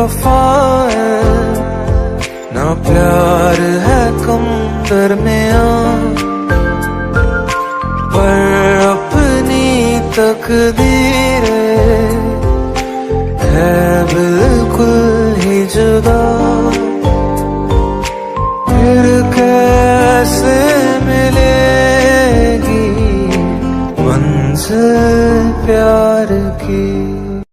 बेवफा है, ना प्यार है कम दरमिया, पर अपनी तकदीर है बिल्कुल ही जुदा। फिर कैसे मिलेगी मंजिल प्यार